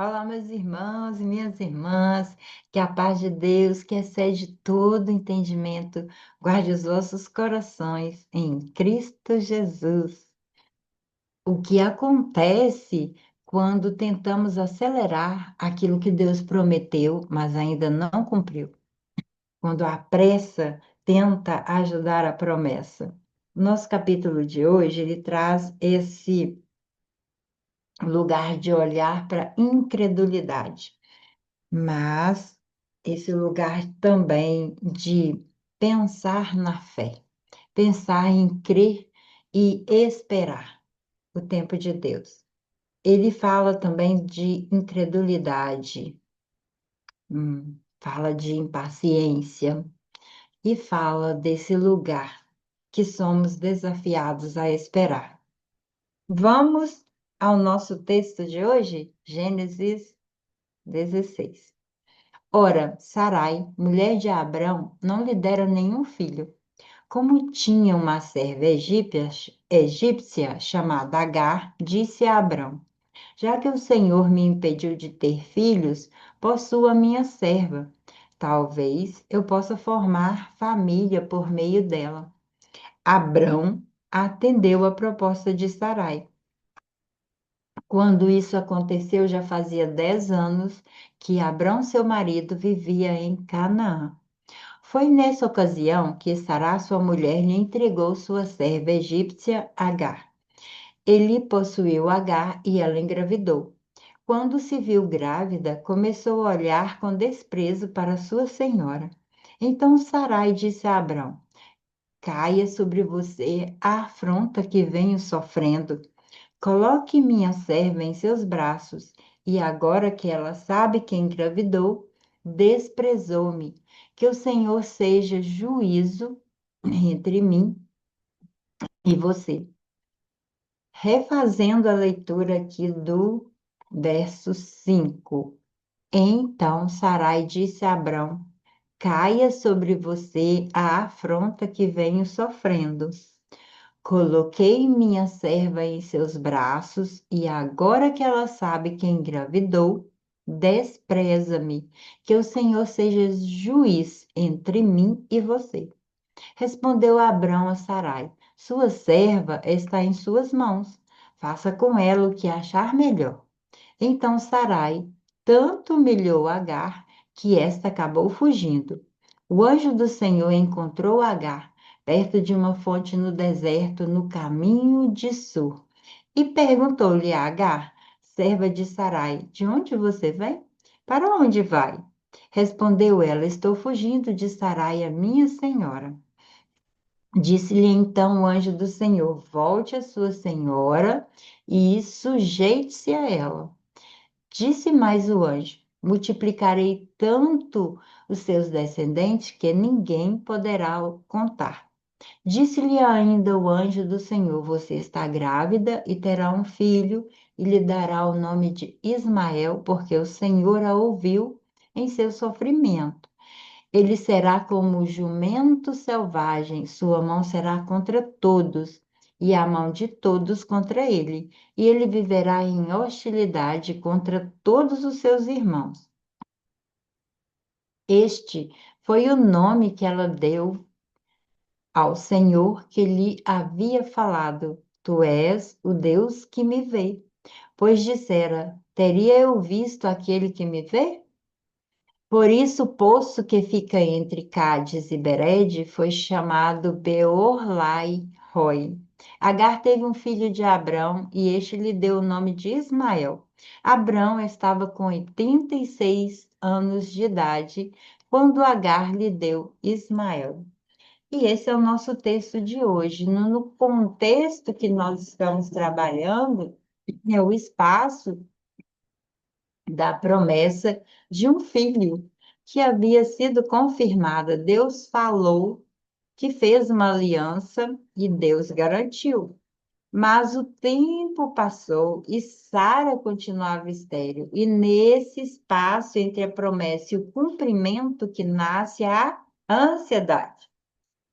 Olá, meus irmãos e minhas irmãs, que a paz de Deus, que excede todo entendimento, guarde os vossos corações em Cristo Jesus. O que acontece quando tentamos acelerar aquilo que Deus prometeu, mas ainda não cumpriu? Quando a pressa tenta ajudar a promessa. Nosso capítulo de hoje, ele traz esse lugar de olhar para incredulidade. Mas esse lugar também de pensar na fé, pensar em crer e esperar o tempo de Deus. Ele fala também de incredulidade, fala de impaciência e fala desse lugar que somos desafiados a esperar. Vamos ao nosso texto de hoje, Gênesis 16. Ora, Sarai, mulher de Abrão, não lhe dera nenhum filho. Como tinha uma serva egípcia chamada Agar, disse a Abrão: Já que o Senhor me impediu de ter filhos, possua minha serva. Talvez eu possa formar família por meio dela. Abrão atendeu a proposta de Sarai. Quando isso aconteceu, já fazia 10 anos que Abrão, seu marido, vivia em Canaã. Foi nessa ocasião que Sará, sua mulher, lhe entregou sua serva egípcia Agar. Ele possuiu Agar e ela engravidou. Quando se viu grávida, começou a olhar com desprezo para sua senhora. Então Sarai disse a Abrão: Caia sobre você a afronta que venho sofrendo. Coloque minha serva em seus braços, e agora que ela sabe que engravidou, desprezou-me. Que o Senhor seja juízo entre mim e você. Refazendo a leitura aqui do verso 5. Então Sarai disse a Abrão: Caia sobre você a afronta que venho sofrendo. Coloquei minha serva em seus braços e agora que ela sabe que engravidou, despreza-me, que o Senhor seja juiz entre mim e você. Respondeu Abrão a Sarai: Sua serva está em suas mãos. Faça com ela o que achar melhor. Então Sarai tanto humilhou Agar que esta acabou fugindo. O anjo do Senhor encontrou Agar perto de uma fonte no deserto, no caminho de Sur, e perguntou-lhe a Agar, serva de Sarai: De onde você vem? Para onde vai? Respondeu ela: Estou fugindo de Sarai, a minha senhora. Disse-lhe então o anjo do Senhor: Volte a sua senhora e sujeite-se a ela. Disse mais o anjo: Multiplicarei tanto os seus descendentes que ninguém poderá contar. Disse-lhe ainda o anjo do Senhor: Você está grávida e terá um filho, e lhe dará o nome de Ismael, porque o Senhor a ouviu em seu sofrimento. Ele será como o jumento selvagem, sua mão será contra todos, e a mão de todos contra ele, e ele viverá em hostilidade contra todos os seus irmãos. Este foi o nome que ela deu ao Senhor que lhe havia falado: Tu és o Deus que me vê. Pois dissera: Teria eu visto aquele que me vê? Por isso, o poço que fica entre Cádiz e Berede foi chamado Beor-Lai-Roi. Agar teve um filho de Abrão e este lhe deu o nome de Ismael. Abrão estava com 86 anos de idade quando Agar lhe deu Ismael. E esse é o nosso texto de hoje. No contexto que nós estamos trabalhando, é o espaço da promessa de um filho que havia sido confirmada. Deus falou que fez uma aliança e Deus garantiu. Mas o tempo passou e Sara continuava estéril. E nesse espaço entre a promessa e o cumprimento que nasce a ansiedade.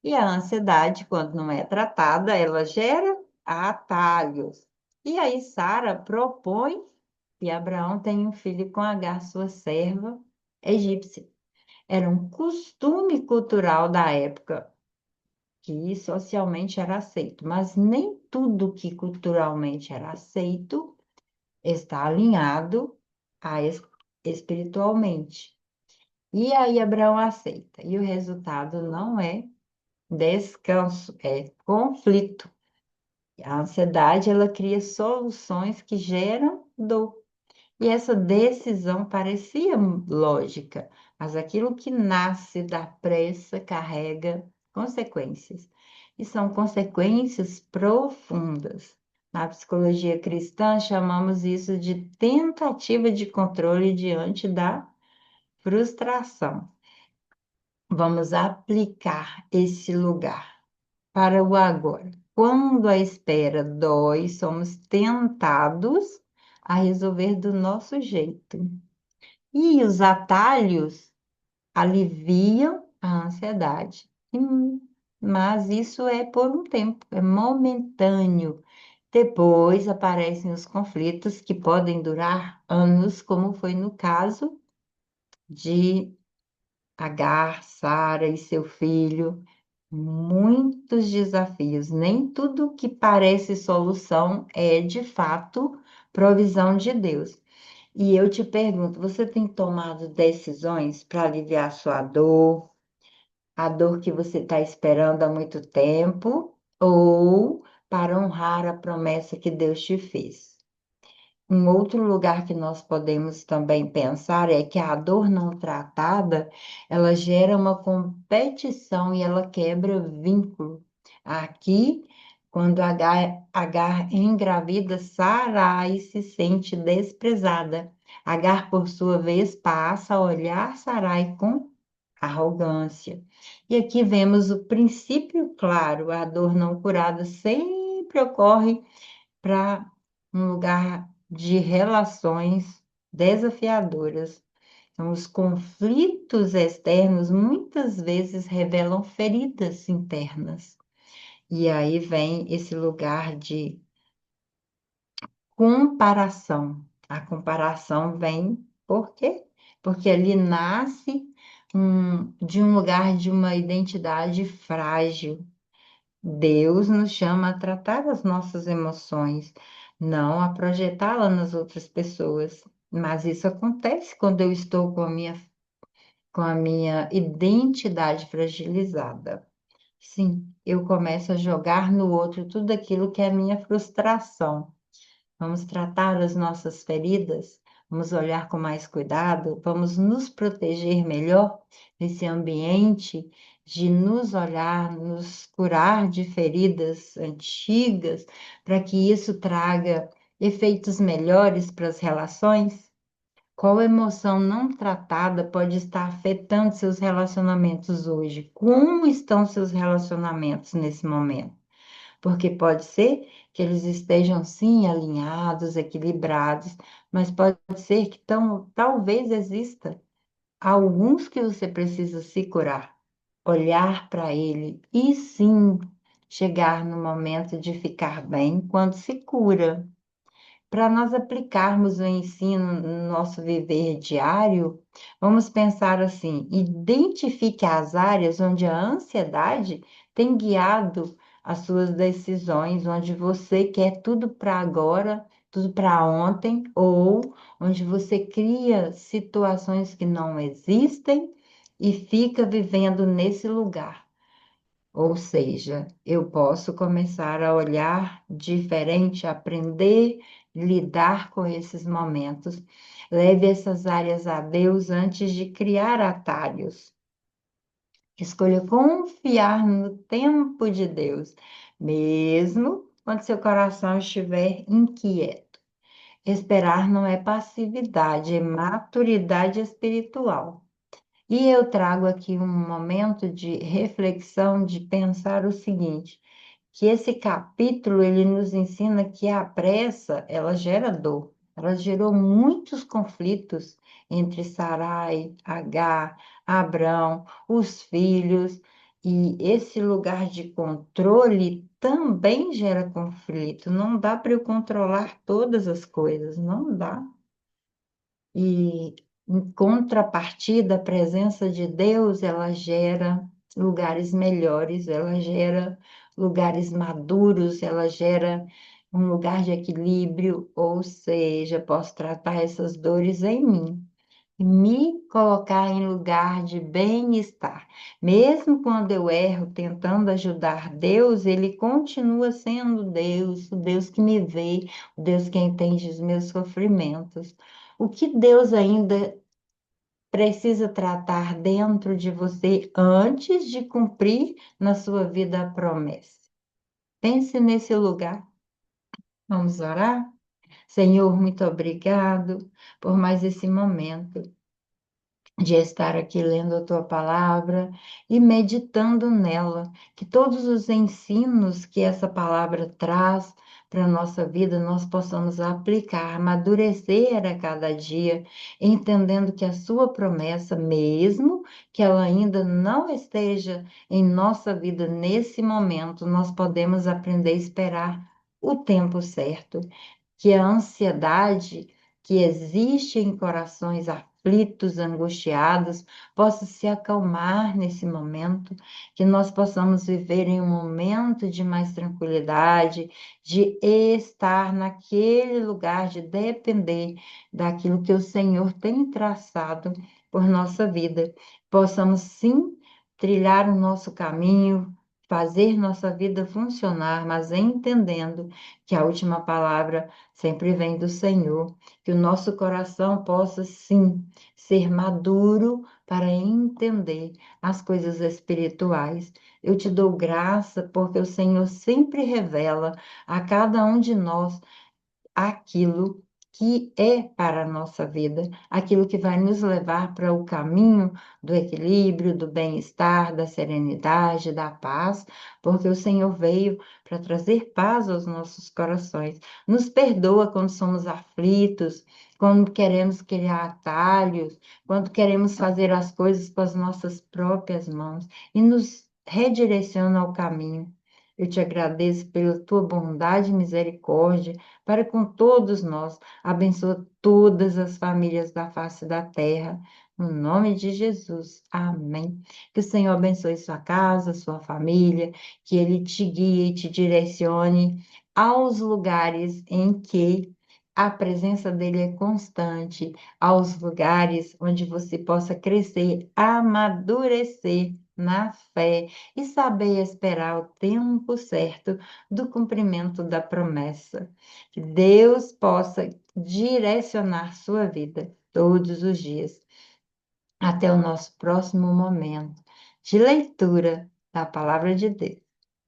E a ansiedade, quando não é tratada, ela gera atalhos. E aí Sara propõe E Abraão tem um filho com Agar, sua serva egípcia. Era um costume cultural da época que socialmente era aceito, mas nem tudo que culturalmente era aceito está alinhado a espiritualmente. E aí Abraão aceita. E o resultado não é descanso, é conflito. A ansiedade, ela cria soluções que geram dor. E essa decisão parecia lógica, mas aquilo que nasce da pressa carrega consequências. E são consequências profundas. Na psicologia cristã, chamamos isso de tentativa de controle diante da frustração. Vamos aplicar esse lugar para o agora. Quando a espera dói, somos tentados a resolver do nosso jeito. E os atalhos aliviam a ansiedade. Mas isso é por um tempo, é momentâneo. Depois aparecem os conflitos que podem durar anos, como foi no caso de Agar, Sara e seu filho. Muitos desafios. Nem tudo que parece solução é, de fato, provisão de Deus. E eu te pergunto, você tem tomado decisões para aliviar sua dor, a dor que você está esperando há muito tempo, ou para honrar a promessa que Deus te fez? Um outro lugar que nós podemos também pensar é que a dor não tratada, ela gera uma competição e ela quebra vínculo. Aqui, quando Agar engravida, Sarai se sente desprezada. Agar, por sua vez, passa a olhar Sarai com arrogância. E aqui vemos o princípio claro: a dor não curada sempre ocorre para um lugar de relações desafiadoras. Então, os conflitos externos muitas vezes revelam feridas internas. E aí vem esse lugar de comparação. A comparação vem por quê? Porque ali nasce de um lugar de uma identidade frágil. Deus nos chama a tratar as nossas emoções, não a projetá-las nas outras pessoas. Mas isso acontece quando eu estou com a minha identidade fragilizada. Sim, eu começo a jogar no outro tudo aquilo que é minha frustração. Vamos tratar as nossas feridas, vamos olhar com mais cuidado, vamos nos proteger melhor nesse ambiente de nos olhar, nos curar de feridas antigas, para que isso traga efeitos melhores para as relações. Qual emoção não tratada pode estar afetando seus relacionamentos hoje? Como estão seus relacionamentos nesse momento? Porque pode ser que eles estejam sim alinhados, equilibrados, mas pode ser que talvez exista alguns que você precisa se curar, olhar para ele e sim chegar no momento de ficar bem quando se cura. Para nós aplicarmos o ensino no nosso viver diário, vamos pensar assim: identifique as áreas onde a ansiedade tem guiado as suas decisões, onde você quer tudo para agora, tudo para ontem, ou onde você cria situações que não existem e fica vivendo nesse lugar. Ou seja, eu posso começar a olhar diferente, aprender, lidar com esses momentos. Leve essas áreas a Deus antes de criar atalhos. Escolha confiar no tempo de Deus, mesmo quando seu coração estiver inquieto. Esperar não é passividade, é maturidade espiritual. E eu trago aqui um momento de reflexão, de pensar o seguinte, que esse capítulo ele nos ensina que a pressa, ela gera dor. Ela gerou muitos conflitos entre Sarai, Agar, Abrão, os filhos, e esse lugar de controle também gera conflito. Não dá para eu controlar todas as coisas, não dá. E, em contrapartida, a presença de Deus, ela gera lugares melhores, ela gera lugares maduros, ela gera um lugar de equilíbrio, ou seja, posso tratar essas dores em mim e me colocar em lugar de bem-estar. Mesmo quando eu erro tentando ajudar Deus, Ele continua sendo Deus, o Deus que me vê, o Deus que entende os meus sofrimentos. O que Deus ainda precisa tratar dentro de você antes de cumprir na sua vida a promessa? Pense nesse lugar. Vamos orar? Senhor, muito obrigado por mais esse momento de estar aqui lendo a tua palavra e meditando nela, que todos os ensinos que essa palavra traz para a nossa vida nós possamos aplicar, amadurecer a cada dia, entendendo que a sua promessa, mesmo que ela ainda não esteja em nossa vida nesse momento, nós podemos aprender a esperar o tempo certo, que a ansiedade que existe em corações aflitos, angustiados, possa se acalmar nesse momento, que nós possamos viver em um momento de mais tranquilidade, de estar naquele lugar, de depender daquilo que o Senhor tem traçado por nossa vida. Possamos sim trilhar o nosso caminho, fazer nossa vida funcionar, mas entendendo que a última palavra sempre vem do Senhor, que o nosso coração possa sim ser maduro para entender as coisas espirituais. Eu te dou graça porque o Senhor sempre revela a cada um de nós aquilo que é para a nossa vida, aquilo que vai nos levar para o caminho do equilíbrio, do bem-estar, da serenidade, da paz, porque o Senhor veio para trazer paz aos nossos corações. Nos perdoa quando somos aflitos, quando queremos criar atalhos, quando queremos fazer as coisas com as nossas próprias mãos e nos redireciona ao caminho. Eu te agradeço pela tua bondade e misericórdia para com todos nós. Abençoa todas as famílias da face da terra. No nome de Jesus. Amém. Que o Senhor abençoe sua casa, sua família, que Ele te guie e te direcione aos lugares em que a presença dele é constante, aos lugares onde você possa crescer, amadurecer na fé e saber esperar o tempo certo do cumprimento da promessa. Que Deus possa direcionar sua vida todos os dias, até o nosso próximo momento de leitura da palavra de Deus.